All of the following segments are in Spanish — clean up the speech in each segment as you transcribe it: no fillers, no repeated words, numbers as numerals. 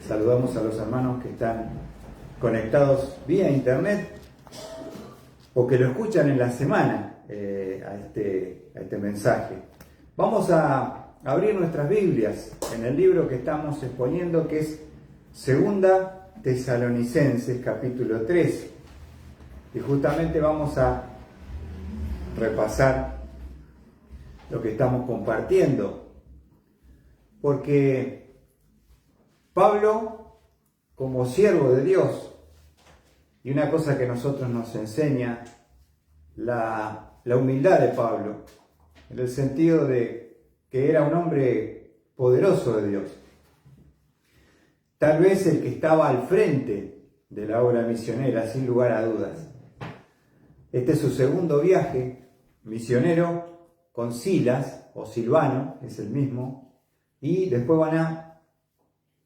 Saludamos a los hermanos que están conectados vía internet o que lo escuchan en la semana a este mensaje. Vamos a abrir nuestras Biblias en el libro que estamos exponiendo, que es Segunda Tesalonicenses, capítulo 3. Y justamente vamos a repasar lo que estamos compartiendo. Porque Pablo, como siervo de Dios, y una cosa que a nosotros nos enseña la humildad de Pablo, en el sentido de que era un hombre poderoso de Dios. Tal vez el que estaba al frente de la obra misionera, sin lugar a dudas. Este es su segundo viaje misionero con Silas, o Silvano, es el mismo, y después van a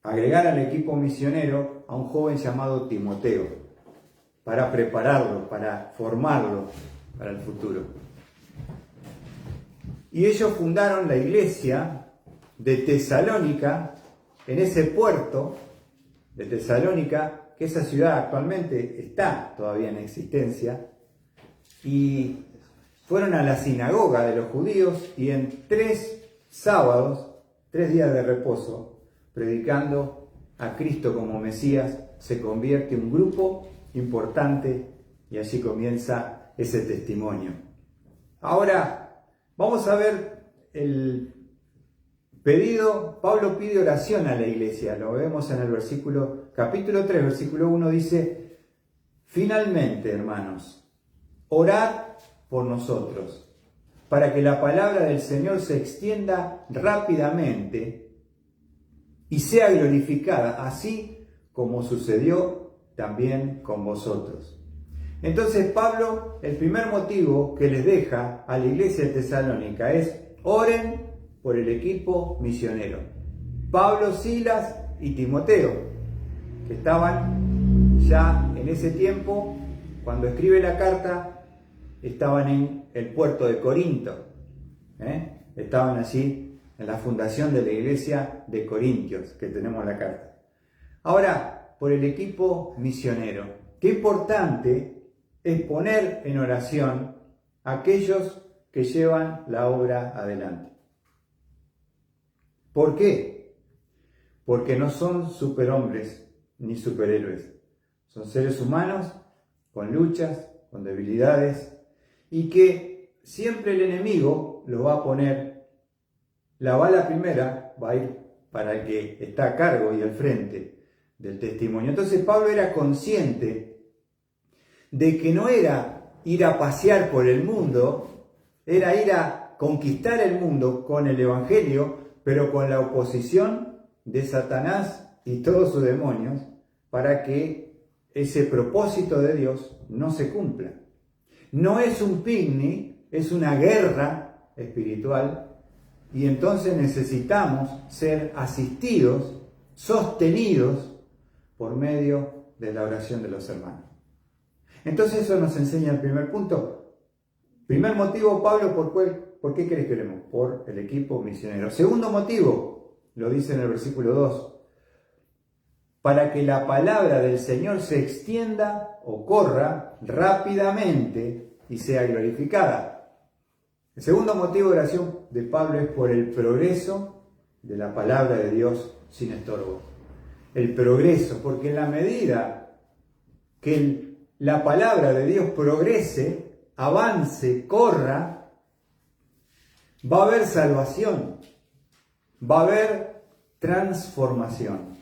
agregar al equipo misionero a un joven llamado Timoteo, para prepararlo, para formarlo para el futuro. Y ellos fundaron la iglesia de Tesalónica, en ese puerto de Tesalónica, que esa ciudad actualmente está todavía en existencia, y fueron a la sinagoga de los judíos y en 3 sábados, 3 días de reposo, predicando a Cristo como Mesías, se convierte en un grupo importante y allí comienza ese testimonio. Ahora vamos a ver el pedido. Pablo pide oración a la iglesia, lo vemos en el capítulo 3, versículo 1, dice: finalmente, hermanos, orad por nosotros, para que la palabra del Señor se extienda rápidamente y sea glorificada, así como sucedió también con vosotros. Entonces Pablo, el primer motivo que les deja a la iglesia de Tesalónica es: oren por el equipo misionero. Pablo, Silas y Timoteo, que estaban ya en ese tiempo, cuando escribe la carta, estaban en el puerto de Corinto. Estaban allí en la fundación de la iglesia de Corintios, que tenemos la carta. Ahora, por el equipo misionero. Qué importante es poner en oración a aquellos que llevan la obra adelante. ¿Por qué? Porque no son superhombres ni superhéroes. Son seres humanos con luchas, con debilidades, y que siempre el enemigo los va a poner. La bala primera va a ir para el que está a cargo y al frente del testimonio. Entonces Pablo era consciente de que no era ir a pasear por el mundo, era ir a conquistar el mundo con el evangelio, pero con la oposición de Satanás y todos sus demonios, para que ese propósito de Dios no se cumpla. No es un picnic, es una guerra espiritual. Y entonces necesitamos ser asistidos, sostenidos por medio de la oración de los hermanos. Entonces eso nos enseña el primer punto. Primer motivo, Pablo, ¿por qué querés que oremos? Por el equipo misionero. Segundo motivo, lo dice en el versículo 2, para que la palabra del Señor se extienda o corra rápidamente y sea glorificada. El segundo motivo de oración de Pablo es por el progreso de la palabra de Dios sin estorbo. El progreso, porque en la medida que la palabra de Dios progrese, avance, corra, va a haber salvación, va a haber transformación,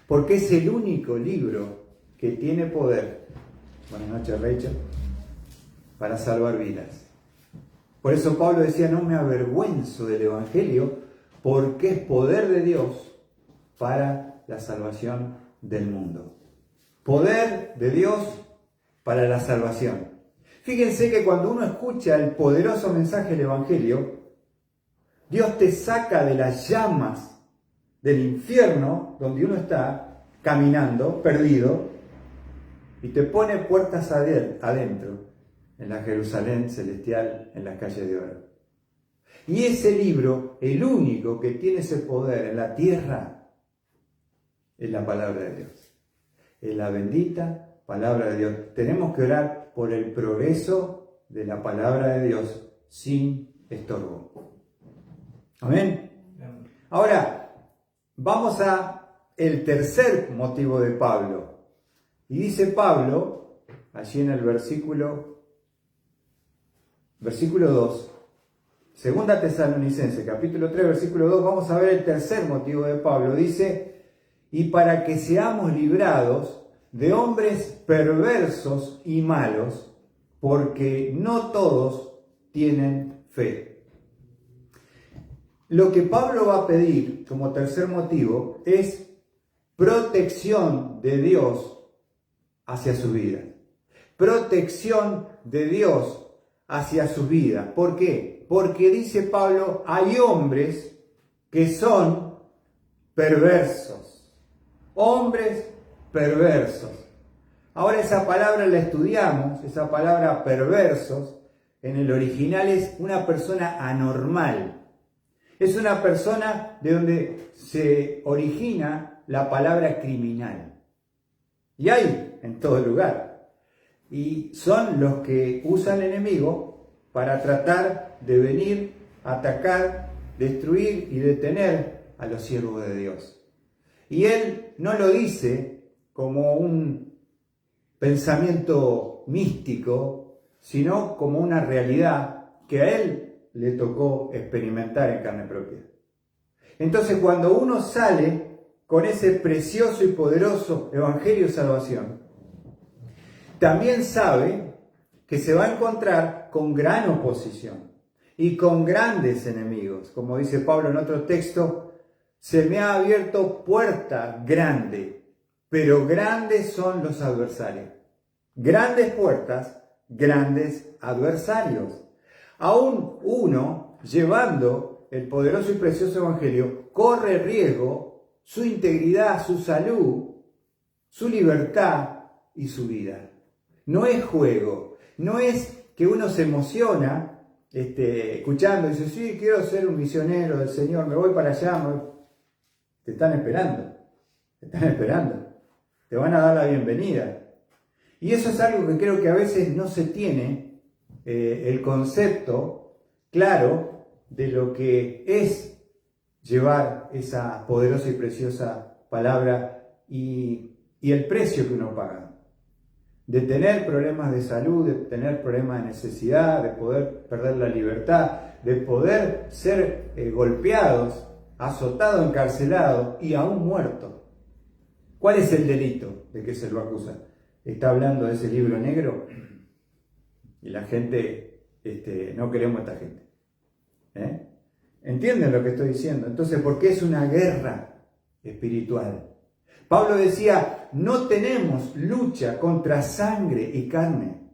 porque es el único libro que tiene poder, buenas noches Rachel, para salvar vidas. Por eso Pablo decía: no me avergüenzo del evangelio, porque es poder de Dios para la salvación del mundo. Poder de Dios para la salvación. Fíjense que cuando uno escucha el poderoso mensaje del evangelio, Dios te saca de las llamas del infierno donde uno está caminando, perdido, y te pone puertas adentro, en la Jerusalén celestial, en las calles de oro. Y ese libro, el único que tiene ese poder en la tierra, es la palabra de Dios. Es la bendita palabra de Dios. Tenemos que orar por el progreso de la palabra de Dios sin estorbo. Amén. Ahora, vamos a el tercer motivo de Pablo. Y dice Pablo, allí en el versículo 2, Segunda Tesalonicenses, capítulo 3, versículo 2, vamos a ver el tercer motivo de Pablo. Dice, y para que seamos librados de hombres perversos y malos, porque no todos tienen fe. Lo que Pablo va a pedir como tercer motivo es protección de Dios hacia su vida. Protección de Dios hacia su vida. ¿Por qué? Porque dice Pablo, hay hombres que son perversos. Hombres perversos. Ahora esa palabra la estudiamos, esa palabra perversos, en el original es una persona anormal. Es una persona de donde se origina la palabra criminal. Y hay en todo lugar. Y son los que usa el enemigo para tratar de venir, atacar, destruir y detener a los siervos de Dios. Y él no lo dice como un pensamiento místico, sino como una realidad que a él le tocó experimentar en carne propia. Entonces, cuando uno sale con ese precioso y poderoso evangelio de salvación, también sabe que se va a encontrar con gran oposición y con grandes enemigos. Como dice Pablo en otro texto, se me ha abierto puerta grande, pero grandes son los adversarios. Grandes puertas, grandes adversarios. Aún uno, llevando el poderoso y precioso evangelio, corre riesgo su integridad, su salud, su libertad y su vida. No es juego, no es que uno se emociona escuchando y dice, sí, quiero ser un misionero del Señor, me voy para allá. Te están esperando, te van a dar la bienvenida. Y eso es algo que creo que a veces no se tiene el concepto claro de lo que es llevar esa poderosa y preciosa palabra y el precio que uno paga. De tener problemas de salud, de tener problemas de necesidad, de poder perder la libertad, de poder ser golpeados, azotados, encarcelados y aún muertos. ¿Cuál es el delito de que se lo acusa? Está hablando de ese libro negro y la gente, no queremos a esta gente. ¿Entienden lo que estoy diciendo? Entonces, ¿por qué es una guerra espiritual? Pablo decía, no tenemos lucha contra sangre y carne,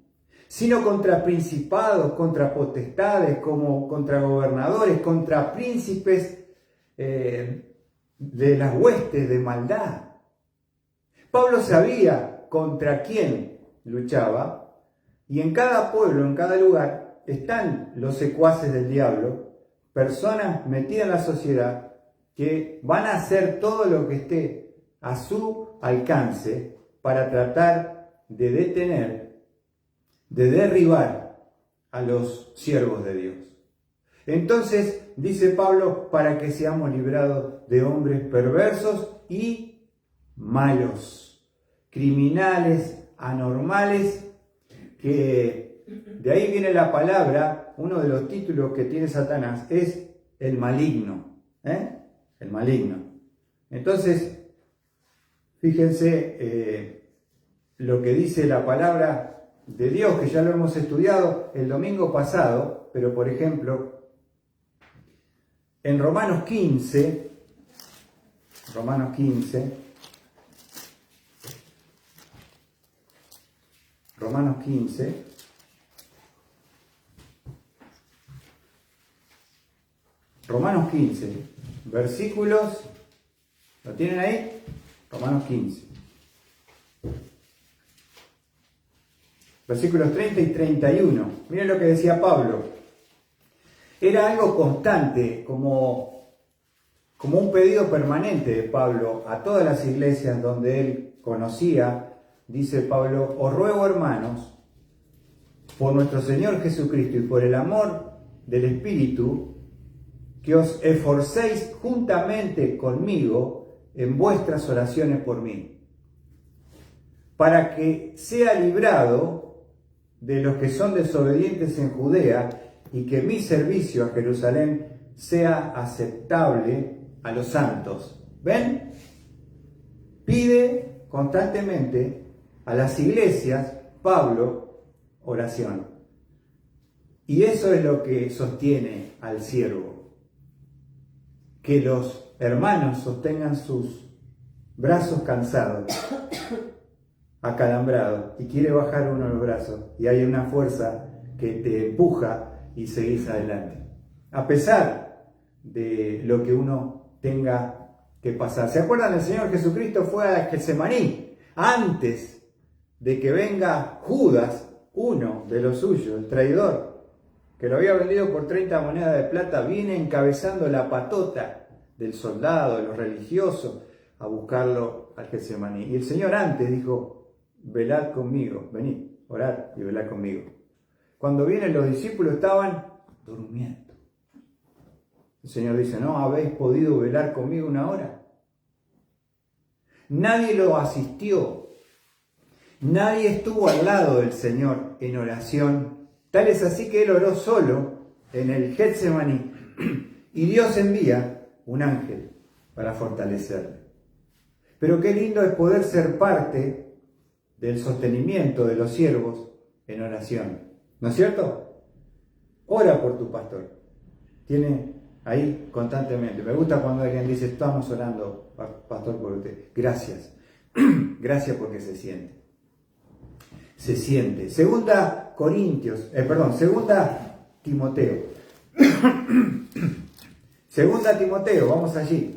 sino contra principados, contra potestades, como contra gobernadores, contra príncipes de las huestes de maldad. Pablo sabía contra quién luchaba, y en cada pueblo, en cada lugar, están los secuaces del diablo, personas metidas en la sociedad que van a hacer todo lo que esté a su alcance para tratar de detener, de derribar a los siervos de Dios. Entonces, dice Pablo, para que seamos librados de hombres perversos y malos, criminales, anormales, que de ahí viene la palabra, uno de los títulos que tiene Satanás es el maligno, el maligno. Entonces, fíjense lo que dice la palabra de Dios, que ya lo hemos estudiado el domingo pasado, pero por ejemplo, en Romanos 15, versículos, ¿lo tienen ahí? Romanos 15. Versículos 30 y 31. Miren lo que decía Pablo. Era algo constante, como un pedido permanente de Pablo a todas las iglesias donde él conocía. Dice Pablo: os ruego, hermanos, por nuestro Señor Jesucristo y por el amor del Espíritu, que os esforcéis juntamente conmigo en vuestras oraciones por mí, para que sea librado de los que son desobedientes en Judea, y que mi servicio a Jerusalén sea aceptable a los santos. ¿Ven? Pide constantemente a las iglesias, Pablo, oración. Y eso es lo que sostiene al siervo. Que los hermanos sostengan sus brazos cansados, acalambrados, y quiere bajar uno los brazos, y hay una fuerza que te empuja y seguís adelante, a pesar de lo que uno tenga que pasar. ¿Se acuerdan? El Señor Jesucristo fue a Getsemaní antes de que venga Judas, uno de los suyos, el traidor, que lo había vendido por 30 monedas de plata, viene encabezando la patota del soldado, de los religiosos, a buscarlo al Getsemaní. Y el Señor antes dijo: velad conmigo, venid, orad y velad conmigo. Cuando vienen los discípulos estaban durmiendo. El Señor dice: ¿no habéis podido velar conmigo una hora? Nadie lo asistió. Nadie estuvo al lado del Señor en oración. Tal es así que Él oró solo en el Getsemaní. Y Dios envía un ángel para fortalecerle. Pero qué lindo es poder ser parte del sostenimiento de los siervos en oración. ¿No es cierto? Ora por tu pastor. Tiene ahí constantemente. Me gusta cuando alguien dice: estamos orando, pastor, por usted. Gracias. Gracias, porque se siente. Se siente. Segunda Timoteo. Segunda Timoteo, vamos allí.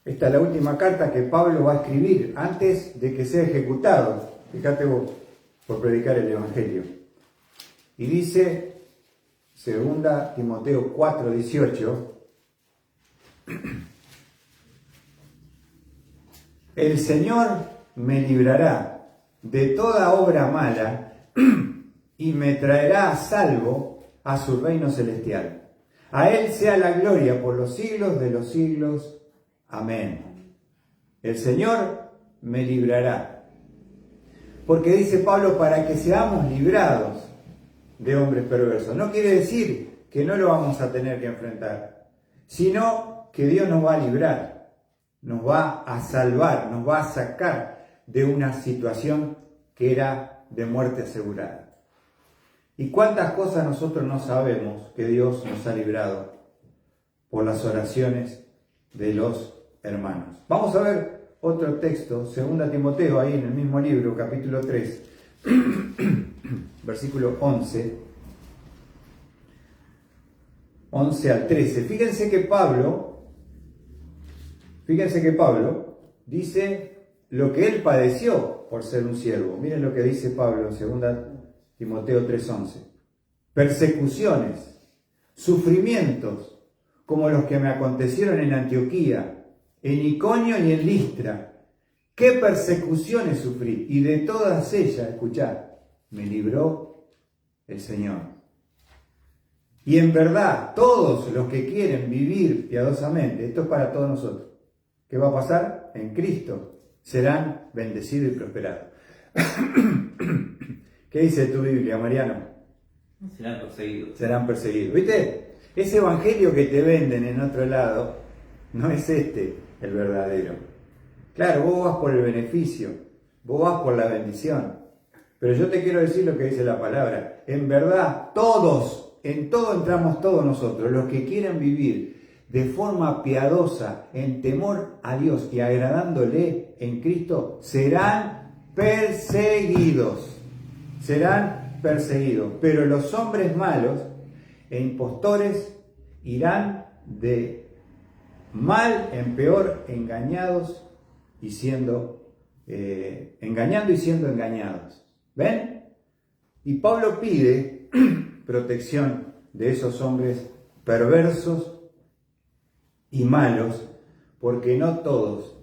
Esta es la última carta que Pablo va a escribir antes de que sea ejecutado, fíjate vos, por predicar el Evangelio. Y dice, 2 Timoteo 4:18, el Señor me librará de toda obra mala y me traerá a salvo a su reino celestial. A Él sea la gloria por los siglos de los siglos. Amén. El Señor me librará. Porque dice Pablo, para que seamos librados de hombres perversos. No quiere decir que no lo vamos a tener que enfrentar, sino que Dios nos va a librar, nos va a salvar, nos va a sacar de una situación que era de muerte asegurada. ¿Y cuántas cosas nosotros no sabemos que Dios nos ha librado por las oraciones de los hermanos? Vamos a ver otro texto, 2 Timoteo, ahí en el mismo libro, capítulo 3, versículo 11 al 13. Fíjense que Pablo dice lo que él padeció por ser un siervo. Miren lo que dice Pablo en 2 Timoteo 3:11. Persecuciones, sufrimientos, como los que me acontecieron en Antioquía, en Iconio y en Listra. ¿Qué persecuciones sufrí? Y de todas ellas, escuchad, me libró el Señor. Y en verdad, todos los que quieren vivir piadosamente, esto es para todos nosotros, ¿qué va a pasar? En Cristo serán bendecidos y prosperados. ¿Qué dice tu Biblia, Mariano? Serán perseguidos. Serán perseguidos. ¿Viste? Ese evangelio que te venden en otro lado, no es el verdadero. Claro, vos vas por el beneficio, vos vas por la bendición. Pero yo te quiero decir lo que dice la palabra. En verdad, todos, en todo entramos todos nosotros, los que quieren vivir de forma piadosa, en temor a Dios y agradándole en Cristo, serán perseguidos. Serán perseguidos. Pero los hombres malos e impostores irán de mal en peor, engañados y siendo engañando y siendo engañados. ¿Ven? Y Pablo pide protección de esos hombres perversos y malos, porque no todos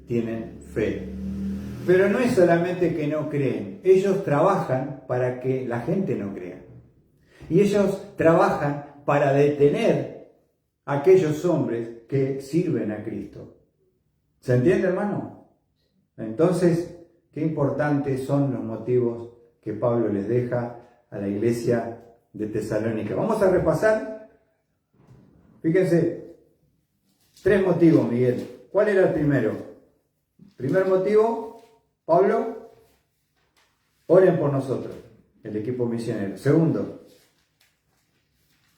tienen fe. Pero no es solamente que no creen, ellos trabajan para que la gente no crea. Y ellos trabajan para detener a aquellos hombres que sirven a Cristo. ¿Se entiende, hermano? Entonces, qué importantes son los motivos que Pablo les deja a la iglesia de Tesalónica. Vamos a repasar. Fíjense, 3 motivos, Miguel. ¿Cuál era el primero? Primer motivo, Pablo, oren por nosotros, el equipo misionero. Segundo,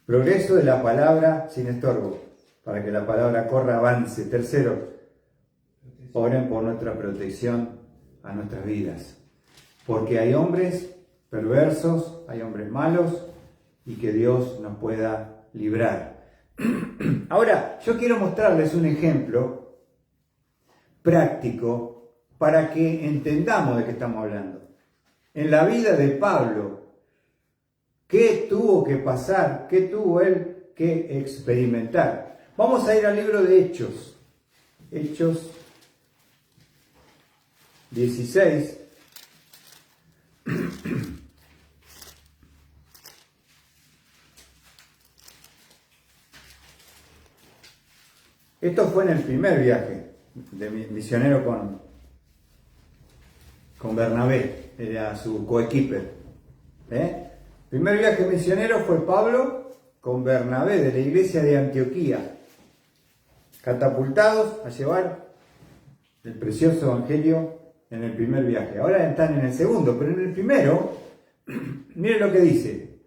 progreso de la palabra sin estorbo, para que la palabra corra, avance. Tercero, oren por nuestra protección a nuestras vidas, porque hay hombres perversos, hay hombres malos, y que Dios nos pueda librar. Ahora, yo quiero mostrarles un ejemplo práctico para que entendamos de qué estamos hablando. En la vida de Pablo, ¿qué tuvo que pasar? ¿Qué tuvo él que experimentar? Vamos a ir al libro de Hechos. Hechos 16. Esto fue en el primer viaje de misionero con Bernabé, era su coequiper. Primer viaje misionero fue Pablo con Bernabé de la iglesia de Antioquía, catapultados a llevar el precioso evangelio en el primer viaje. Ahora están en el segundo, pero en el primero, miren lo que dice.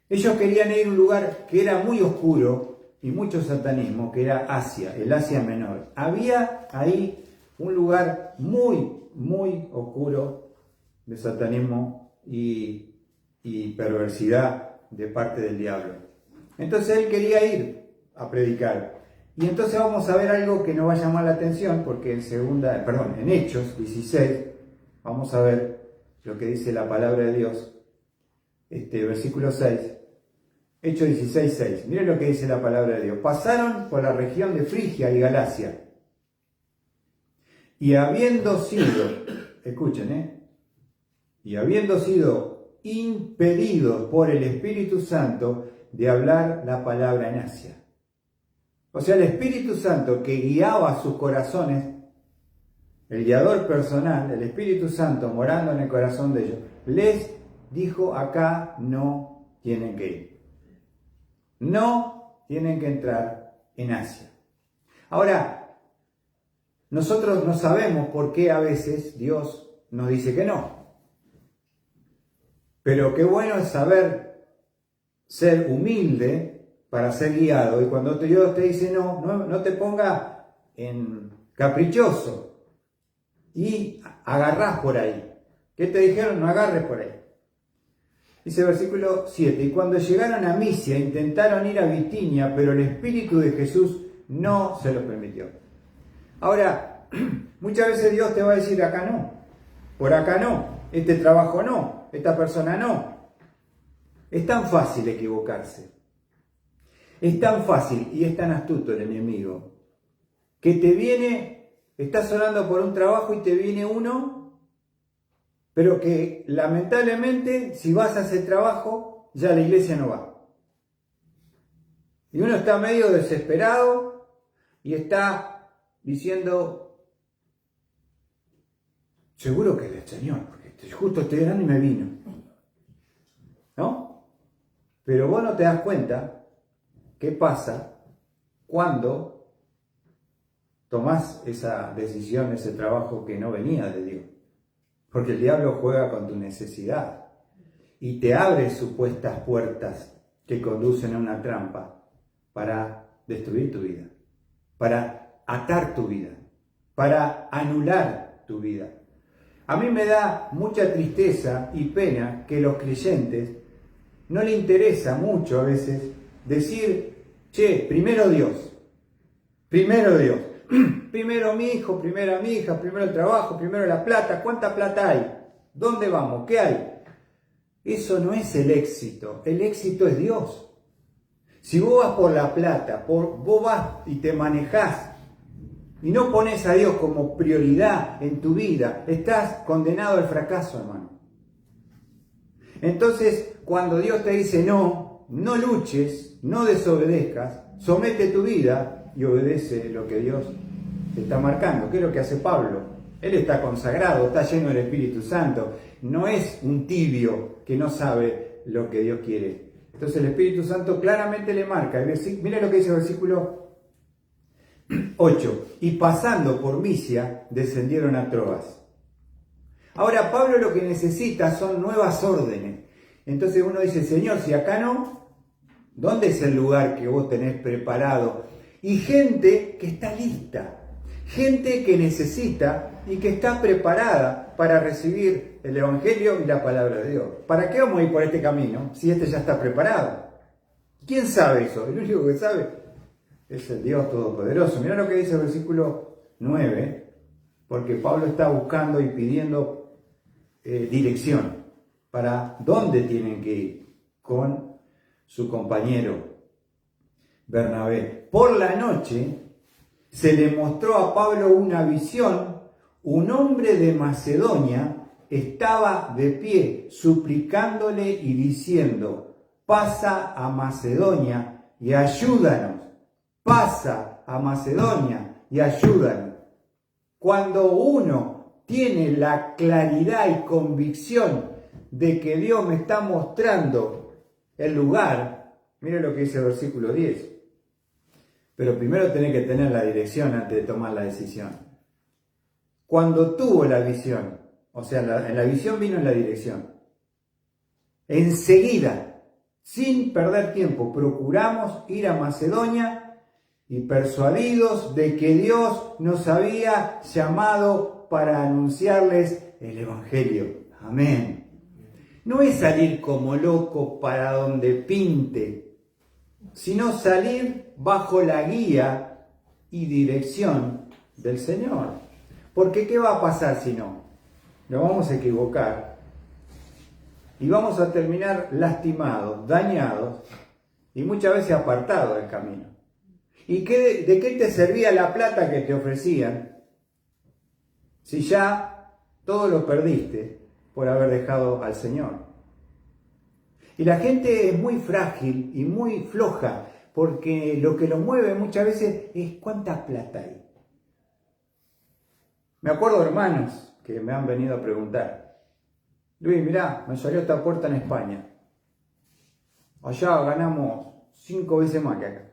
Ellos querían ir a un lugar que era muy oscuro y mucho satanismo, que era Asia, el Asia Menor. Había ahí un lugar muy, muy oscuro de satanismo y perversidad de parte del diablo. Entonces él quería ir a predicar. Y entonces vamos a ver algo que nos va a llamar la atención, porque en Hechos 16, vamos a ver lo que dice la palabra de Dios, versículo 6. Hechos 16, 6. Miren lo que dice la palabra de Dios. Pasaron por la región de Frigia y Galacia. Y habiendo sido, escuchen, y habiendo sido impedidos por el Espíritu Santo de hablar la palabra en Asia. O sea, el Espíritu Santo que guiaba sus corazones, el guiador personal, el Espíritu Santo morando en el corazón de ellos, les dijo: acá no tienen que ir. No tienen que entrar en Asia. Ahora, nosotros no sabemos por qué a veces Dios nos dice que no. Pero qué bueno es saber ser humilde para ser guiado. Y cuando Dios te dice no te ponga en caprichoso y agarrás por ahí. ¿Qué te dijeron? No agarres por ahí. Dice versículo 7, y cuando llegaron a Misia intentaron ir a Bitinia, pero el Espíritu de Jesús no se los permitió. Ahora, muchas veces Dios te va a decir: acá no, por acá no, este trabajo no, esta persona no. Es tan fácil equivocarse. Es tan fácil y es tan astuto el enemigo, que te viene, estás orando por un trabajo y te viene uno, pero que lamentablemente si vas a ese trabajo ya la iglesia no va. Y uno está medio desesperado y está diciendo: seguro que es el Señor, porque justo estoy orando y me vino. ¿No? Pero vos no te das cuenta qué pasa cuando tomás esa decisión, ese trabajo que no venía de Dios. Porque el diablo juega con tu necesidad y te abre supuestas puertas que conducen a una trampa para destruir tu vida, para atar tu vida, para anular tu vida. A mí me da mucha tristeza y pena que los creyentes no le interesa mucho a veces decir: che, primero Dios, primero mi hijo, primero mi hija, primero el trabajo, primero la plata. ¿Cuánta plata hay? ¿Dónde vamos? ¿Qué hay? Eso no es el éxito es Dios. Si vos vas por la plata, vos vas y te manejás y no pones a Dios como prioridad en tu vida, estás condenado al fracaso, hermano. Entonces, cuando Dios te dice no luches, no desobedezcas, somete tu vida y obedece lo que Dios te está marcando. ¿Qué es lo que hace Pablo? Él está consagrado, está lleno del Espíritu Santo. No es un tibio que no sabe lo que Dios quiere. Entonces el Espíritu Santo claramente le marca. Mira lo que dice el versículo 8. Y pasando por Misia, descendieron a Troas. Ahora Pablo lo que necesita son nuevas órdenes. Entonces uno dice, Señor, si acá no, ¿dónde es el lugar que vos tenés preparado? Y gente que está lista. Gente que necesita y que está preparada para recibir el Evangelio y la palabra de Dios. ¿Para qué vamos a ir por este camino si este ya está preparado? ¿Quién sabe eso? El único que sabe es el Dios Todopoderoso. Mirá lo que dice el versículo 9, porque Pablo está buscando y pidiendo dirección para dónde tienen que ir con su compañero Bernabé. Por la noche se le mostró a Pablo una visión. Un hombre de Macedonia estaba de pie, suplicándole y diciendo, pasa a Macedonia y ayúdanos. Pasa a Macedonia y ayúdanos. Cuando uno tiene la claridad y convicción de que Dios me está mostrando el lugar, mire lo que dice el versículo 10. Pero primero tenés que tener la dirección antes de tomar la decisión. Cuando tuvo la visión, o sea, en la visión vino en la dirección. Enseguida, sin perder tiempo, procuramos ir a Macedonia y persuadidos de que Dios nos había llamado para anunciarles el Evangelio. Amén. No es salir como loco para donde pinte, sino salir bajo la guía y dirección del Señor. Porque ¿qué va a pasar si no? Nos vamos a equivocar y vamos a terminar lastimados, dañados y muchas veces apartados del camino. ¿Y de qué te servía la plata que te ofrecían si ya todo lo perdiste por haber dejado al Señor? Y la gente es muy frágil y muy floja, porque lo que lo mueve muchas veces es cuánta plata hay. Me acuerdo de hermanos que me han venido a preguntar, Luis, mirá, me salió esta puerta en España. Allá ganamos 5 veces más que acá.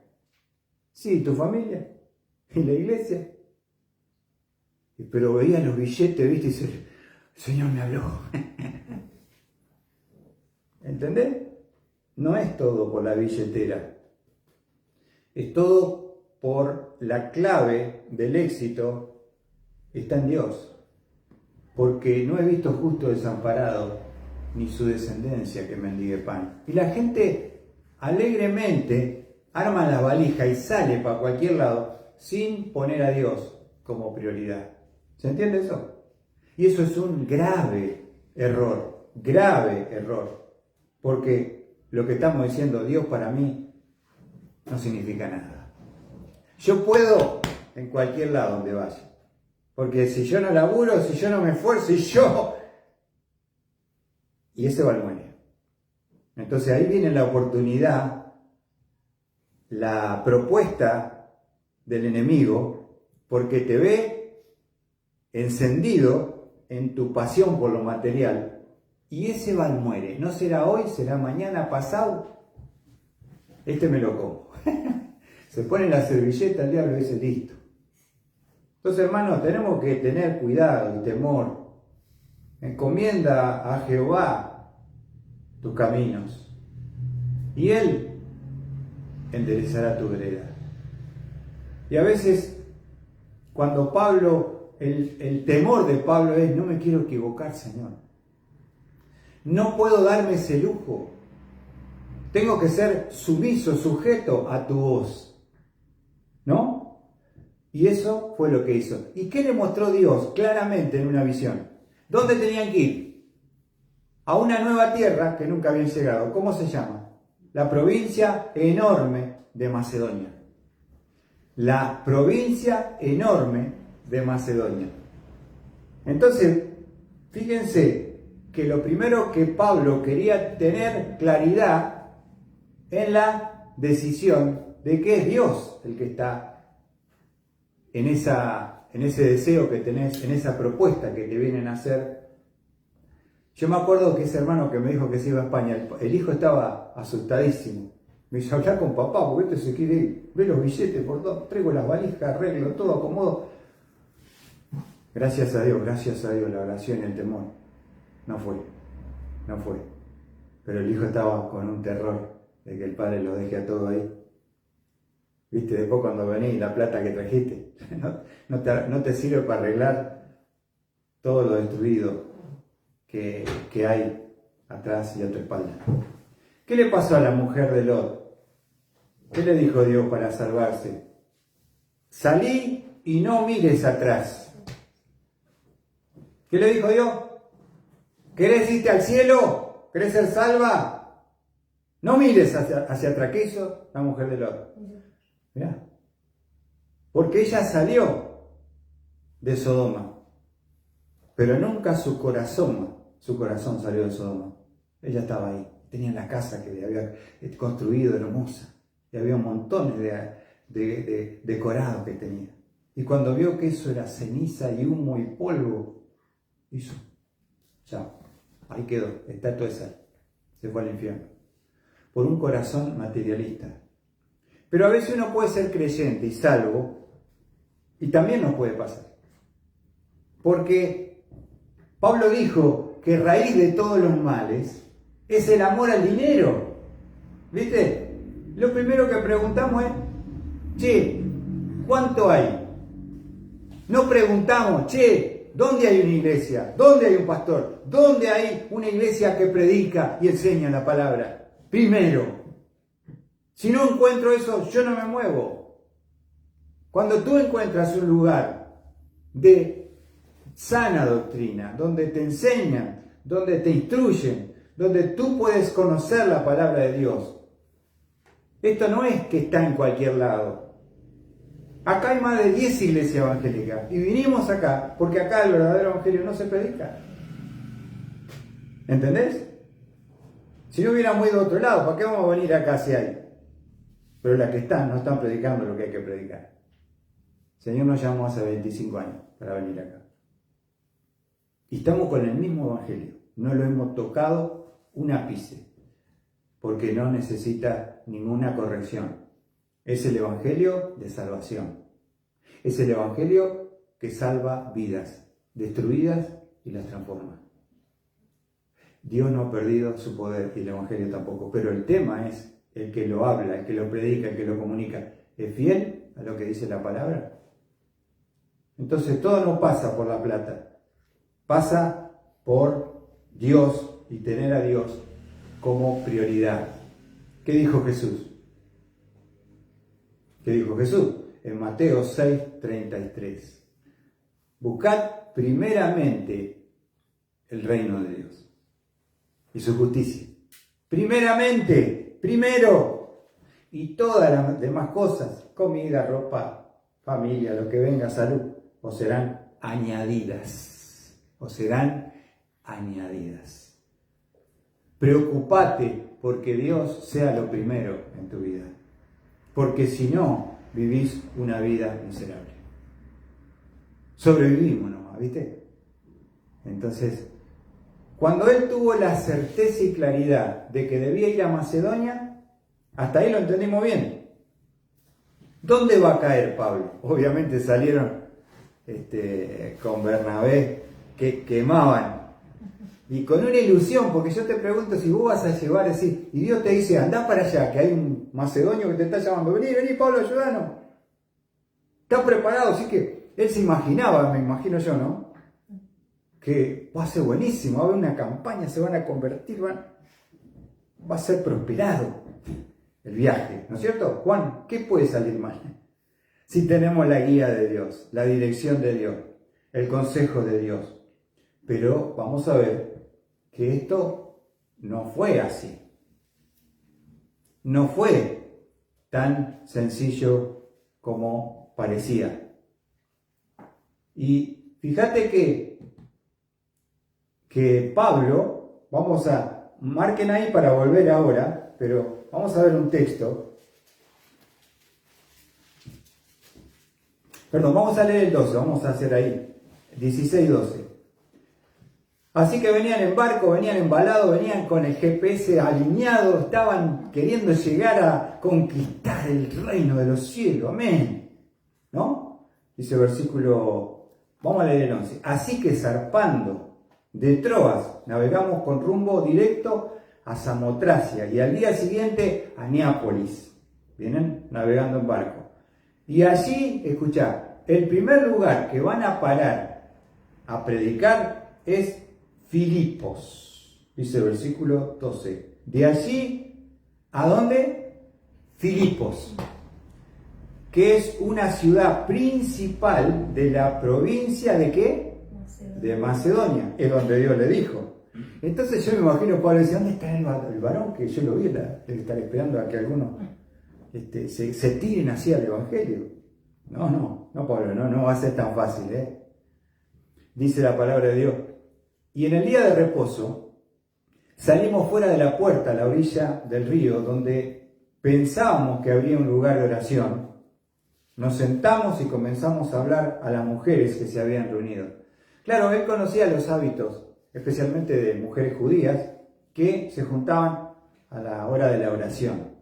Sí, ¿tu familia? ¿Y la iglesia? Pero veía los billetes, ¿viste? Y dice, el Señor me habló. ¿Entendés? No es todo por la billetera. Es todo por la clave del éxito. Está en Dios. Porque no he visto justo desamparado, ni su descendencia que mendigue pan. Y la gente alegremente arma la valija y sale para cualquier lado sin poner a Dios como prioridad. ¿Se entiende eso? Y eso es un grave error. Porque lo que estamos diciendo, Dios para mí, no significa nada. Yo puedo en cualquier lado donde vaya. Porque si yo no laburo, si yo no me esfuerzo, y ese va al muere. Entonces ahí viene la oportunidad, la propuesta del enemigo, porque te ve encendido en tu pasión por lo material, y ese va al muere. No será hoy, será mañana, pasado. Este me lo como. Se pone la servilleta al diablo y dice, listo. Entonces, hermanos, tenemos que tener cuidado y temor. Encomienda a Jehová tus caminos y Él enderezará tu vereda. Y a veces, cuando Pablo, el temor de Pablo es, no me quiero equivocar, Señor. No puedo darme ese lujo. Tengo que ser sumiso, sujeto a tu voz. ¿No? Y eso fue lo que hizo. ¿Y qué le mostró Dios claramente en una visión? ¿Dónde tenían que ir? A una nueva tierra que nunca habían llegado. ¿Cómo se llama? La provincia enorme de Macedonia. La provincia enorme de Macedonia. Entonces, fíjense que lo primero que Pablo quería tener claridad en la decisión de que es Dios el que está en ese deseo que tenés, en esa propuesta que te vienen a hacer. Yo me acuerdo que ese hermano que me dijo que se iba a España, el hijo estaba asustadísimo. Me dice, habla con papá, porque este se quiere ir. Ve los billetes por todo, traigo las valijas, arreglo, todo acomodo. Gracias a Dios, la oración y el temor. No fue. Pero el hijo estaba con un terror de que el padre lo deje a todo ahí. Viste, después cuando venís, la plata que trajiste, no te sirve para arreglar todo lo destruido que hay atrás y a tu espalda. ¿Qué le pasó a la mujer de Lot? ¿Qué le dijo Dios para salvarse? Salí y no mires atrás. ¿Qué le dijo Dios? ¿Querés irte al cielo? ¿Querés ser salva? No mires hacia atrás. ¿Qué hizo la mujer de Lot? Mirá. Porque ella salió de Sodoma, pero nunca su corazón salió de Sodoma. Ella estaba ahí, tenía la casa que le había construido hermosa, y había montones de decorados que tenía. Y cuando vio que eso era ceniza y humo y polvo, hizo, ya, ahí quedó, estatua de sal, se fue al infierno, por un corazón materialista. Pero a veces uno puede ser creyente y salvo, y también nos puede pasar. Porque Pablo dijo que raíz de todos los males es el amor al dinero. ¿Viste? Lo primero que preguntamos es, che, ¿cuánto hay? No preguntamos, che, ¿dónde hay una iglesia? ¿Dónde hay un pastor? ¿Dónde hay una iglesia que predica y enseña la palabra? Primero. Si no encuentro eso, yo no me muevo. Cuando tú encuentras un lugar de sana doctrina, donde te enseñan, donde te instruyen, donde tú puedes conocer la palabra de Dios, esto no es que está en cualquier lado. Acá hay más de 10 iglesias evangélicas y vinimos acá porque acá el verdadero evangelio no se predica. ¿Entendés? Si no hubiéramos ido a otro lado, ¿para qué vamos a venir acá si hay? Pero las que están, no están predicando lo que hay que predicar. El Señor nos llamó hace 25 años para venir acá. Y estamos con el mismo evangelio. No lo hemos tocado un ápice, porque no necesita ninguna corrección. Es el evangelio de salvación. Es el evangelio que salva vidas destruidas y las transforma. Dios no ha perdido su poder y el evangelio tampoco. Pero el tema es, el que lo habla, el que lo predica, el que lo comunica, ¿es fiel a lo que dice la palabra? Entonces todo no pasa por la plata, pasa por Dios y tener a Dios como prioridad. ¿Qué dijo Jesús? ¿Qué dijo Jesús? En Mateo 6:33. Buscad primeramente el reino de Dios y su justicia. Primeramente, primero. Y todas las demás cosas, comida, ropa, familia, lo que venga, salud, os serán añadidas. Preocupate porque Dios sea lo primero en tu vida. Porque si no, vivís una vida miserable. Sobrevivimos nomás, ¿viste? Entonces, cuando él tuvo la certeza y claridad de que debía ir a Macedonia, hasta ahí lo entendimos bien. ¿Dónde va a caer Pablo? Obviamente salieron con Bernabé que quemaban. Y con una ilusión, porque yo te pregunto si vos vas a llevar así, y Dios te dice, andá para allá, que hay un macedonio que te está llamando, vení Pablo, ayúdanos. Está preparado, así que él se imaginaba, me imagino yo, ¿no? Que va a ser buenísimo, va a haber una campaña, se van a convertir, va a ser prosperado el viaje, ¿no es cierto? Juan, ¿qué puede salir mal? si tenemos la guía de Dios, la dirección de Dios, el consejo de Dios. Pero vamos a ver que esto no fue así. No fue tan sencillo como parecía. Y fíjate que Pablo, marquen ahí para volver ahora, pero vamos a ver un texto. Perdón, vamos a leer el 12, vamos a hacer ahí, 16-12. Así que venían en barco, venían embalados, venían con el GPS alineado, estaban queriendo llegar a conquistar el reino de los cielos, amén, ¿no? Dice el versículo, vamos a leer el 11. Así que zarpando de Troas, navegamos con rumbo directo a Samotracia y al día siguiente a Neápolis. Vienen navegando en barco. Y allí, escuchá, el primer lugar que van a parar a predicar es Filipos, dice el versículo 12. De allí, ¿a dónde? Filipos, que es una ciudad principal de la provincia de ¿qué? De Macedonia, es donde Dios le dijo. Entonces yo me imagino Pablo decía, ¿dónde está el varón? Que yo lo vi, debe estar esperando a que algunos se tiren así al evangelio. No, Pablo, no va a ser tan fácil, Dice la palabra de Dios. Y en el día de reposo salimos fuera de la puerta a la orilla del río donde pensábamos que habría un lugar de oración. Nos sentamos y comenzamos a hablar a las mujeres que se habían reunido. Claro, él conocía los hábitos, especialmente de mujeres judías, que se juntaban a la hora de la oración.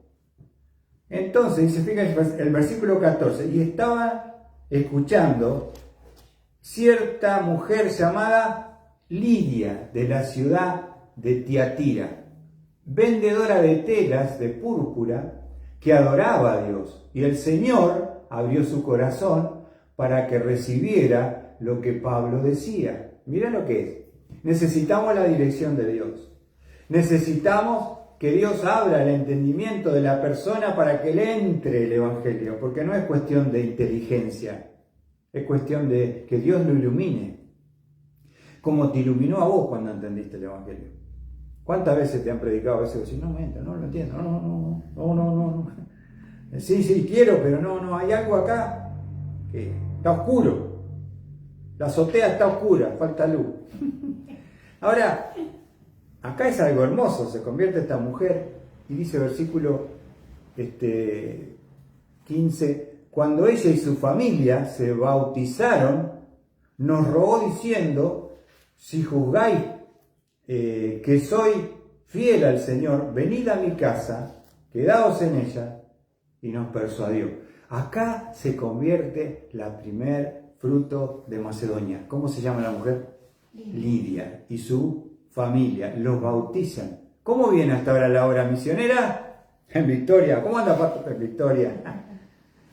Entonces, se fija el versículo 14, y estaba escuchando cierta mujer llamada Lidia, de la ciudad de Tiatira, vendedora de telas de púrpura, que adoraba a Dios. Y el Señor abrió su corazón para que recibiera lo que Pablo decía. Mira lo que es. Necesitamos la dirección de Dios. Necesitamos que Dios abra el entendimiento de la persona para que le entre el Evangelio, porque no es cuestión de inteligencia, es cuestión de que Dios lo ilumine. Como te iluminó a vos cuando entendiste el Evangelio. ¿Cuántas veces te han predicado a veces? No lo entiendo, no. Sí, quiero, pero no, hay algo acá que está oscuro. La azotea está oscura, falta luz. Ahora, acá es algo hermoso, se convierte esta mujer, y dice el versículo 15, cuando ella y su familia se bautizaron, nos rogó diciendo, si juzgáis que soy fiel al Señor, venid a mi casa, quedaos en ella, y nos persuadió. Acá se convierte la primer fruto de Macedonia. ¿Cómo se llama la mujer? Lidia. Y su familia los bautizan. ¿Cómo viene hasta ahora la obra misionera? En Victoria. ¿Cómo anda Pastor en Victoria?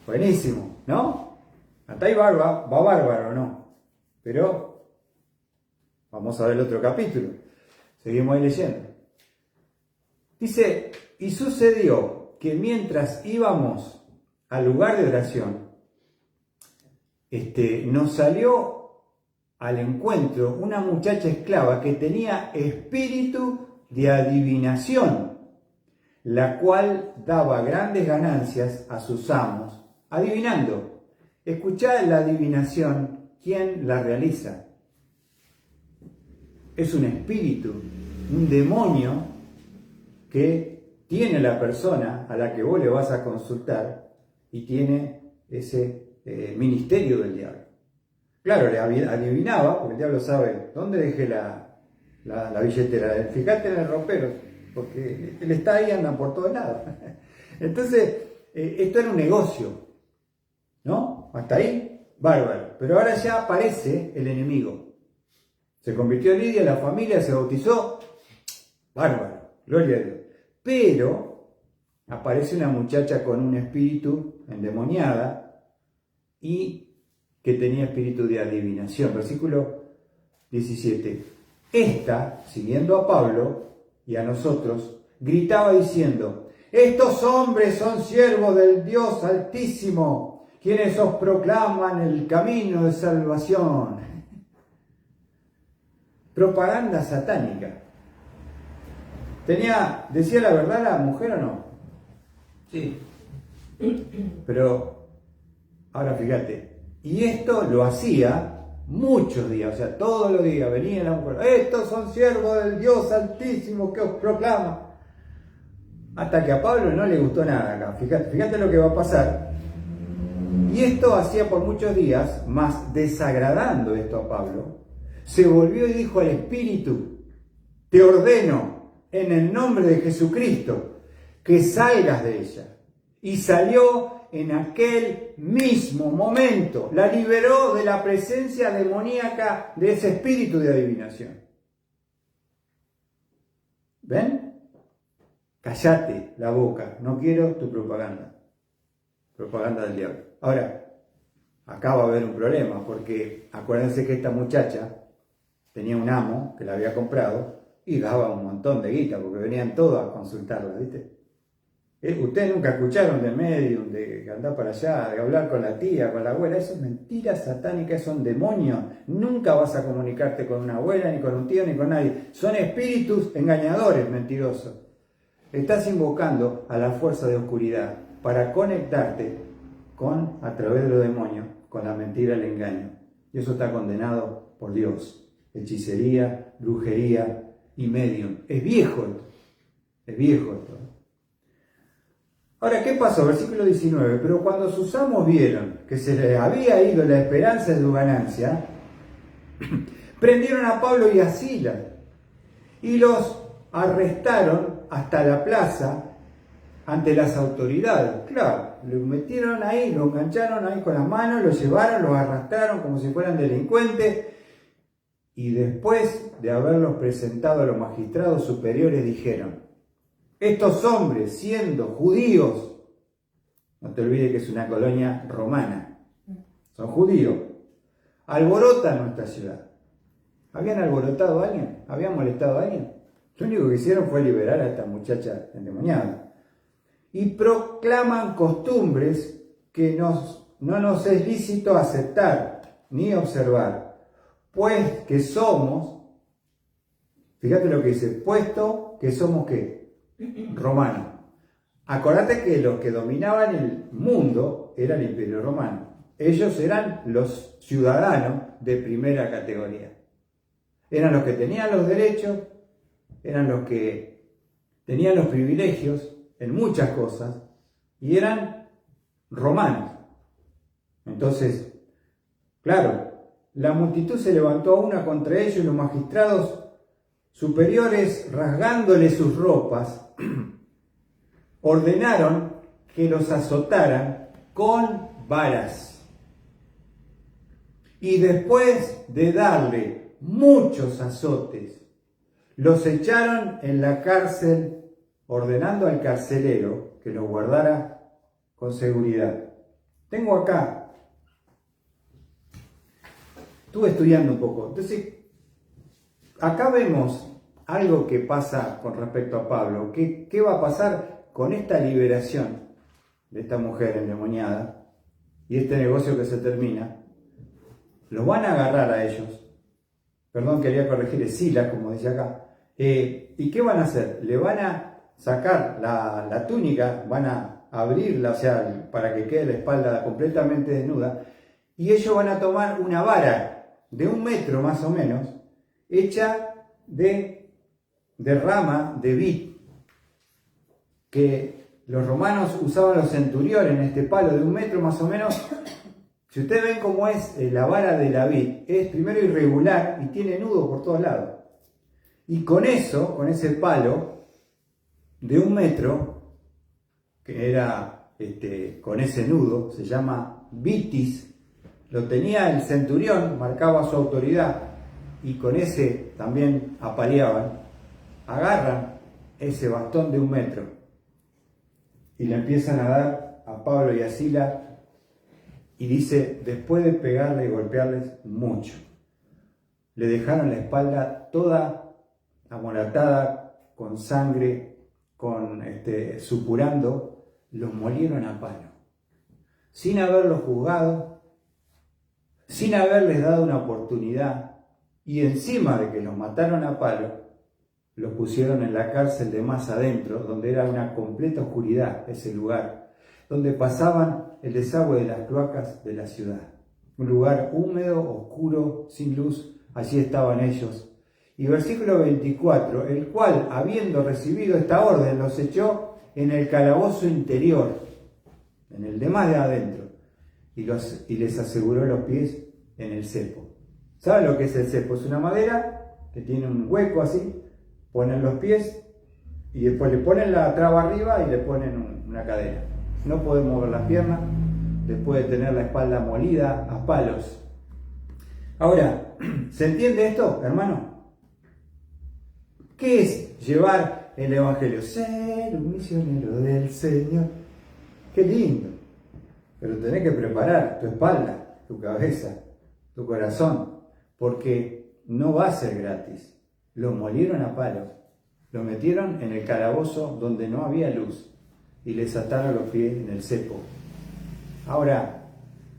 Buenísimo, ¿no? Hasta ahí va bárbaro, ¿no? Pero vamos a ver el otro capítulo. Seguimos ahí leyendo. Dice, y sucedió que mientras íbamos al lugar de oración, nos salió al encuentro una muchacha esclava que tenía espíritu de adivinación, la cual daba grandes ganancias a sus amos, adivinando. Escuchad la adivinación, ¿quién la realiza? Es un espíritu, un demonio que tiene la persona a la que vos le vas a consultar y tiene ese ministerio del diablo. Claro, le adivinaba, porque el diablo sabe dónde dejé la billetera. Fíjate en el ropero, porque él está ahí, anda por todos lados. Entonces, esto era un negocio, ¿no? Hasta ahí, bárbaro. Pero ahora ya aparece el enemigo. Se convirtió en Lidia, la familia se bautizó, bárbaro, gloria a Dios. Pero aparece una muchacha con un espíritu endemoniada y que tenía espíritu de adivinación. Versículo 17. Esta, siguiendo a Pablo y a nosotros, gritaba diciendo, estos hombres son siervos del Dios Altísimo, quienes os proclaman el camino de salvación. Propaganda satánica. ¿Decía la verdad la mujer o no? Sí. Pero, ahora fíjate, y esto lo hacía muchos días, o sea, todos los días venía la mujer, estos son siervos del Dios Altísimo que os proclama. Hasta que a Pablo no le gustó nada acá, fíjate lo que va a pasar. Y esto hacía por muchos días, más desagradando esto a Pablo, se volvió y dijo al Espíritu, te ordeno en el nombre de Jesucristo que salgas de ella. Y salió en aquel mismo momento, la liberó de la presencia demoníaca de ese espíritu de adivinación. ¿Ven? Cállate la boca, no quiero tu propaganda. Propaganda del diablo. Ahora, acá va a haber un problema, porque acuérdense que esta muchacha tenía un amo que la había comprado y daba un montón de guita, porque venían todos a consultarla, ¿viste? Ustedes nunca escucharon de medium, de andar para allá, de hablar con la tía, con la abuela. Eso es mentira satánica, es un demonio. Nunca vas a comunicarte con una abuela, ni con un tío, ni con nadie. Son espíritus engañadores, mentirosos. Estás invocando a la fuerza de oscuridad para conectarte a través de los demonios, con la mentira, el engaño. Y eso está condenado por Dios. Hechicería, brujería y medium. Es viejo esto. Es viejo esto. Ahora, ¿qué pasó? Versículo 19. Pero cuando sus amos vieron que se les había ido la esperanza de su ganancia, prendieron a Pablo y a Silas y los arrestaron hasta la plaza ante las autoridades. Claro, lo metieron ahí, lo engancharon ahí con las manos, lo llevaron, los arrastraron como si fueran delincuentes y después de haberlos presentado a los magistrados superiores dijeron: estos hombres, siendo judíos, no te olvides que es una colonia romana, son judíos, alborotan nuestra ciudad. ¿Habían alborotado a alguien? ¿Habían molestado a alguien? Lo único que hicieron fue liberar a esta muchacha endemoniada. Y proclaman costumbres que no nos es lícito aceptar ni observar, pues que somos, fíjate lo que dice, puesto que somos ¿qué? Romanos. Acordate que los que dominaban el mundo era el Imperio Romano. Ellos eran los ciudadanos de primera categoría. Eran los que tenían los derechos, eran los que tenían los privilegios en muchas cosas y eran romanos. Entonces, claro, la multitud se levantó a una contra ellos y los magistrados superiores, rasgándole sus ropas, ordenaron que los azotaran con varas. Y después de darle muchos azotes, los echaron en la cárcel, ordenando al carcelero que los guardara con seguridad. Tengo acá, estuve estudiando un poco, entonces acá vemos algo que pasa con respecto a Pablo. ¿Qué va a pasar con esta liberación de esta mujer endemoniada y este negocio que se termina? Los van a agarrar a ellos. Perdón, quería corregir, es Silas, como dice acá. ¿Y qué van a hacer? Le van a sacar la túnica, van a abrirla, o sea, para que quede la espalda completamente desnuda, y ellos van a tomar una vara de 1 metro más o menos, hecha de rama de vid, que los romanos usaban los centuriones, este palo de 1 metro más o menos. Si ustedes ven cómo es la vara de la vid, es primero irregular y tiene nudo por todos lados. Y con eso, con ese palo de 1 metro, que era con ese nudo, se llama vitis, lo tenía el centurión, marcaba su autoridad, y con ese también apaleaban. Agarran ese bastón de 1 metro y le empiezan a dar a Pablo y a Silas, y dice, después de pegarle y golpearles mucho, le dejaron la espalda toda amoratada, con sangre, supurando, los molieron a palo. sin haberlos juzgado, sin haberles dado una oportunidad, y encima de que los mataron a palo, los pusieron en la cárcel de más adentro, donde era una completa oscuridad ese lugar, donde pasaban el desagüe de las cloacas de la ciudad. Un lugar húmedo, oscuro, sin luz, allí estaban ellos. Y versículo 24, el cual, habiendo recibido esta orden, los echó en el calabozo interior, en el de más de adentro, y les aseguró los pies en el cepo. ¿Saben lo que es el cepo? Es una madera que tiene un hueco así, ponen los pies y después le ponen la traba arriba y le ponen una cadena. No pueden mover las piernas después de tener la espalda molida a palos. Ahora, ¿se entiende esto, hermano? ¿Qué es llevar el Evangelio? Ser un misionero del Señor. ¡Qué lindo! Pero tenés que preparar tu espalda, tu cabeza, tu corazón, porque no va a ser gratis. Lo molieron a palos, lo metieron en el calabozo donde no había luz y les ataron los pies en el cepo. Ahora,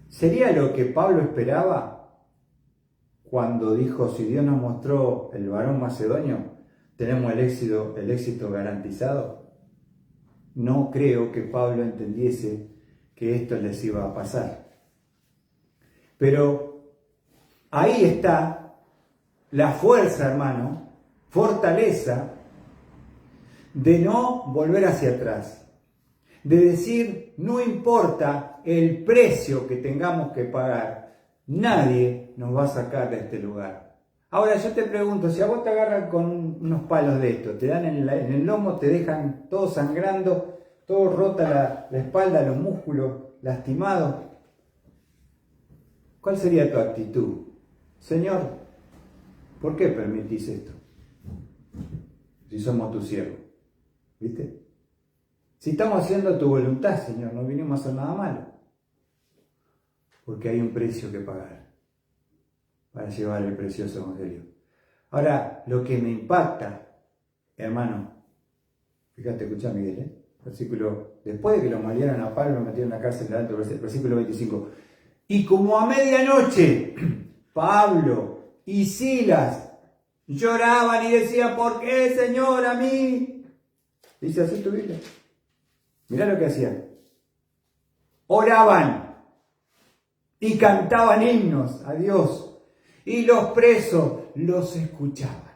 ¿sería lo que Pablo esperaba cuando dijo, si Dios nos mostró el varón macedonio, tenemos el éxito garantizado? No creo que Pablo entendiese que esto les iba a pasar. Pero ahí está la fuerza, hermano, fortaleza de no volver hacia atrás, de decir, no importa el precio que tengamos que pagar, nadie nos va a sacar de este lugar. Ahora yo te pregunto, si a vos te agarran con unos palos de estos, te dan en el lomo, te dejan todo sangrando, todo rota la espalda, los músculos lastimados, ¿cuál sería tu actitud? Señor, ¿por qué permitís esto? Si somos tus siervos, ¿viste? Si estamos haciendo tu voluntad, Señor, no vinimos a hacer nada malo. Porque hay un precio que pagar para llevar el precioso Evangelio. Ahora, lo que me impacta, hermano, fíjate, escucha Miguel, versículo, después de que lo molieron a Pablo, lo metieron en la cárcel delante, versículo 25. Y como a medianoche, Pablo y Silas lloraban y decían, ¿por qué, Señor, a mí? Dice así tu Biblia. Mirá lo que hacían. Oraban y cantaban himnos a Dios y los presos los escuchaban.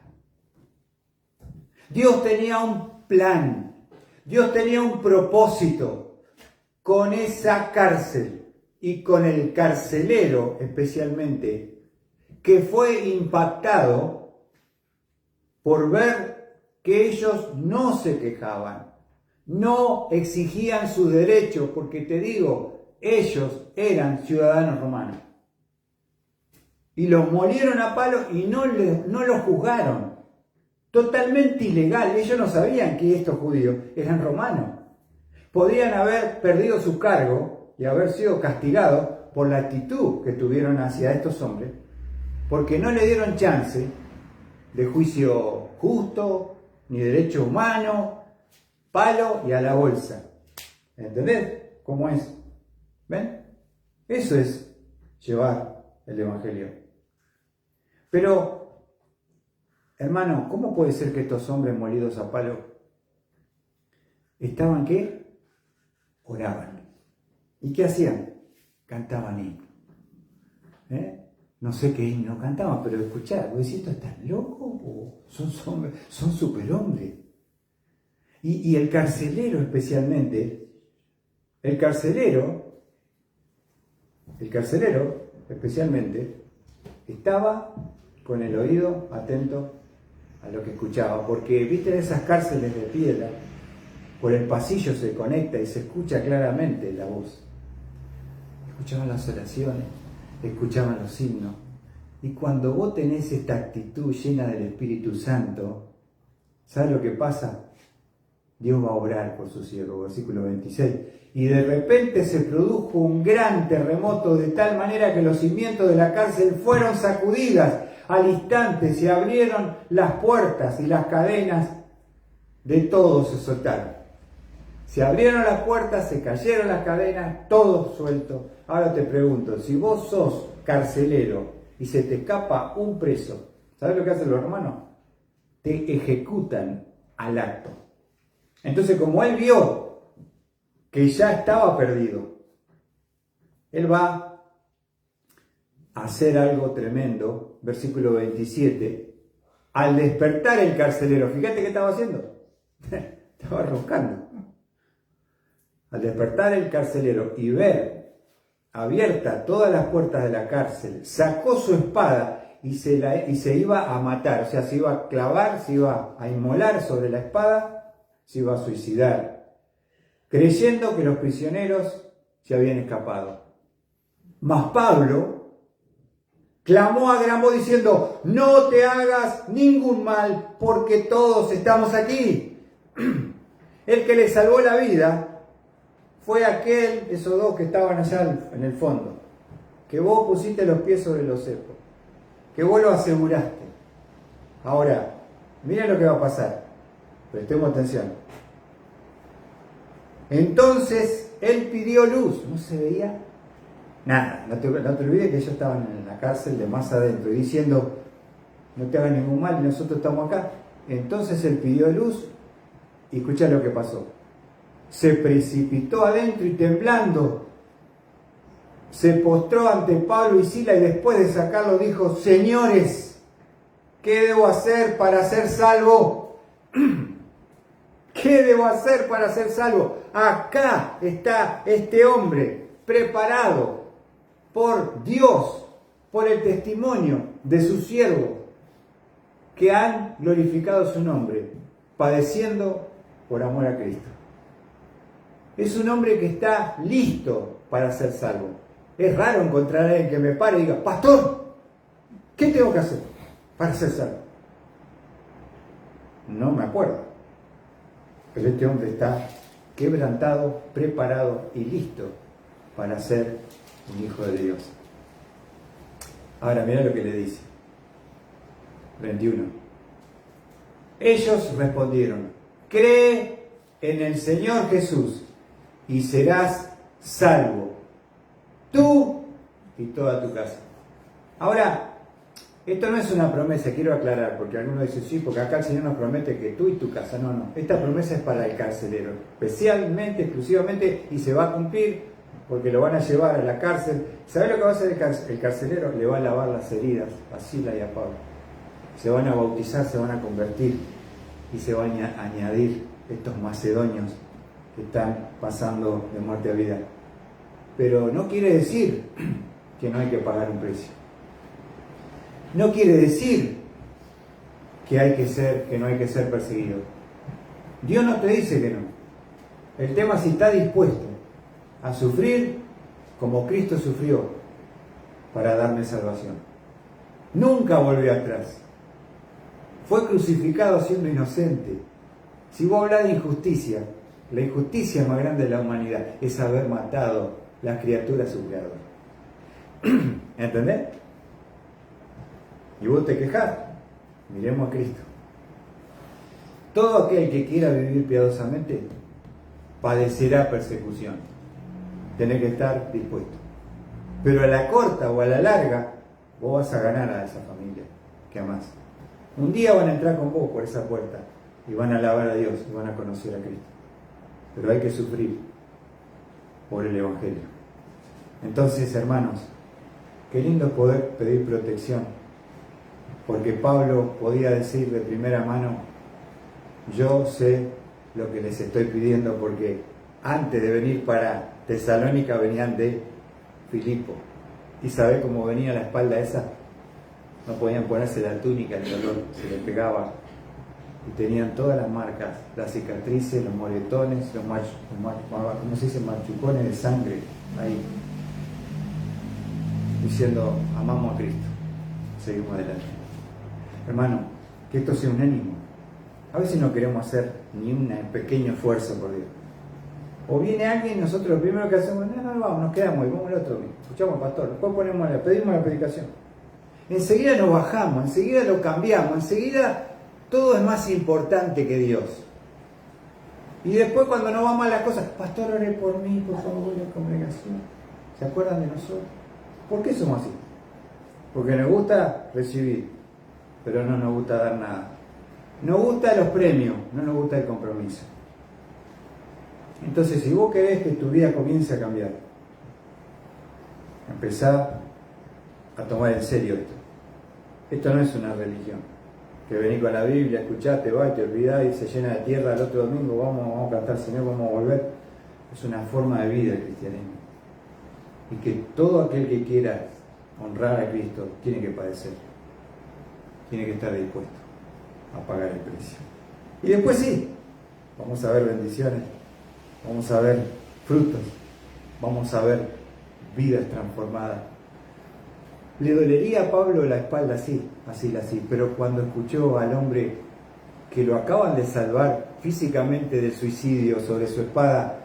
Dios tenía un plan, Dios tenía un propósito con esa cárcel y con el carcelero especialmente, que fue impactado por ver que ellos no se quejaban, no exigían sus derechos, porque te digo, ellos eran ciudadanos romanos. Y los molieron a palos y no los juzgaron. Totalmente ilegal. Ellos no sabían que estos judíos eran romanos. Podrían haber perdido su cargo y haber sido castigados por la actitud que tuvieron hacia estos hombres, porque no le dieron chance de juicio justo, ni derecho humano, palo y a la bolsa. ¿Entendés cómo es? ¿Ven? Eso es llevar el Evangelio. Pero, hermano, ¿cómo puede ser que estos hombres molidos a palo estaban qué? Oraban. ¿Y qué hacían? Cantaban himnos. No sé qué himno cantaban, pero escuchá, ¿vos decís, estás loco? ¿O son superhombres? Y el carcelero especialmente, el carcelero especialmente, estaba con el oído atento a lo que escuchaba, porque viste esas cárceles de piedra, por el pasillo se conecta y se escucha claramente la voz. Escuchaban las oraciones, escuchaban los himnos, y cuando vos tenés esta actitud llena del Espíritu Santo, ¿sabes lo que pasa? Dios va a obrar por su siervo, versículo 26. Y de repente se produjo un gran terremoto de tal manera que los cimientos de la cárcel fueron sacudidas. Al instante se abrieron las puertas y las cadenas de todos se soltaron. Se abrieron las puertas, se cayeron las cadenas, todo suelto. Ahora te pregunto, si vos sos carcelero y se te escapa un preso, ¿sabés lo que hacen los romanos? Te ejecutan al acto. Entonces, como él vio que ya estaba perdido, él va a hacer algo tremendo. Versículo 27. Al despertar el carcelero, fíjate qué estaba haciendo. Estaba roscando. Al despertar el carcelero y ver abiertas todas las puertas de la cárcel, sacó su espada y se iba a matar, o sea, se iba a clavar, se iba a inmolar sobre la espada, se iba a suicidar, creyendo que los prisioneros se habían escapado. Mas Pablo clamó a gran voz diciendo: no te hagas ningún mal, porque todos estamos aquí. El que le salvó la vida fue aquel, esos dos que estaban allá en el fondo, que vos pusiste los pies sobre los cepos, que vos lo aseguraste. Ahora, miren lo que va a pasar, prestemos atención. Entonces él pidió luz, no se veía nada, no te olvides que ellos estaban en la cárcel de más adentro y diciendo: no te hagan ningún mal y nosotros estamos acá. Entonces él pidió luz y escuchá lo que pasó. Se precipitó adentro y temblando se postró ante Pablo y Silas y después de sacarlo dijo: señores, ¿qué debo hacer para ser salvo? ¿Qué debo hacer para ser salvo? Acá está este hombre preparado por Dios, por el testimonio de sus siervos que han glorificado su nombre, padeciendo por amor a Cristo. Es un hombre que está listo para ser salvo. Es raro encontrar a alguien que me pare y diga: pastor, ¿qué tengo que hacer para ser salvo? No me acuerdo. Pero este hombre está quebrantado, preparado y listo para ser un hijo de Dios. Ahora mira lo que le dice. 21. Ellos respondieron: cree en el Señor Jesús y serás salvo, tú y toda tu casa. Ahora, esto no es una promesa, quiero aclarar, porque algunos dicen: sí, porque acá el Señor nos promete que tú y tu casa. No, no. Esta promesa es para el carcelero, especialmente, exclusivamente, y se va a cumplir porque lo van a llevar a la cárcel. ¿Sabe lo que va a hacer el carcelero? Le va a lavar las heridas a Silas y a Pablo. Se van a bautizar, se van a convertir y se van a añadir estos macedonios que están pasando de muerte a vida. Pero no quiere decir que no hay que pagar un precio. No quiere decir que no hay que ser perseguido. Dios no te dice que no. El tema es si está dispuesto a sufrir como Cristo sufrió para darme salvación. Nunca volvió atrás. Fue crucificado siendo inocente. Si vos hablas de injusticia, la injusticia más grande de la humanidad es haber matado las criaturas de su creador. ¿Entendés? Y vos te quejás. Miremos a Cristo. Todo aquel que quiera vivir piadosamente padecerá persecución. Tenés que estar dispuesto. Pero a la corta o a la larga, vos vas a ganar a esa familia que amás. Un día van a entrar con vos por esa puerta y van a alabar a Dios y van a conocer a Cristo. Pero hay que sufrir por el Evangelio. Entonces, hermanos, qué lindo poder pedir protección, porque Pablo podía decir de primera mano: yo sé lo que les estoy pidiendo, porque antes de venir para Tesalónica venían de Filipo. ¿Y sabe cómo venía la espalda esa? No podían ponerse la túnica, el dolor se les pegaba. Y tenían todas las marcas, las cicatrices, los moretones, ¿cómo se dice? Machucones de sangre ahí. Diciendo: amamos a Cristo, seguimos adelante. Hermano, que esto sea un ánimo. A veces no queremos hacer ni un pequeño esfuerzo por Dios. O viene alguien y nosotros lo primero que hacemos: no, vamos, nos quedamos y vamos al otro. Escuchamos al pastor, después pedimos la predicación. Enseguida nos bajamos, enseguida lo cambiamos, enseguida todo es más importante que Dios. Y después cuando no van mal las cosas, pastor, ore por mí, por favor, voy a la congregación. ¿Se acuerdan de nosotros? ¿Por qué somos así? Porque nos gusta recibir, pero no nos gusta dar nada. Nos gustan los premios, no nos gusta el compromiso. Entonces, si vos querés que tu vida comience a cambiar, empezá a tomar en serio esto. Esto no es una religión. Que venís con la Biblia, escuchás, te vas, te olvidás y se llena de tierra el otro domingo, vamos a cantar Señor, vamos a volver. Es una forma de vida el cristianismo. Y que todo aquel que quiera honrar a Cristo tiene que padecer. Tiene que estar dispuesto a pagar el precio. Y después sí, vamos a ver bendiciones, vamos a ver frutos, vamos a ver vidas transformadas. Le dolería a Pablo la espalda así, pero cuando escuchó al hombre que lo acaban de salvar físicamente del suicidio sobre su espada,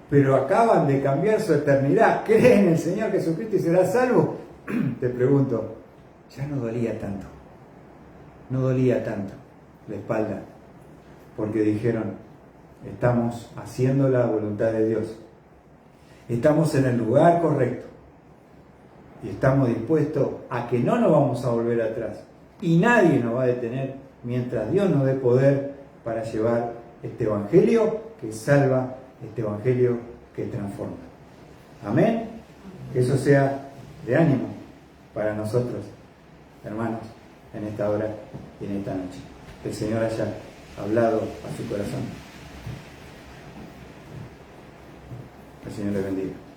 pero acaban de cambiar su eternidad, ¿cree en el Señor Jesucristo y será salvo? Te pregunto, ya no dolía tanto la espalda, porque dijeron, estamos haciendo la voluntad de Dios, estamos en el lugar correcto y estamos dispuestos a que no nos vamos a volver atrás y nadie nos va a detener mientras Dios nos dé poder para llevar este evangelio que salva, este evangelio que transforma. Amén. Que eso sea de ánimo para nosotros, hermanos, en esta hora y en esta noche. Que el Señor haya hablado a su corazón. Que el Señor le bendiga.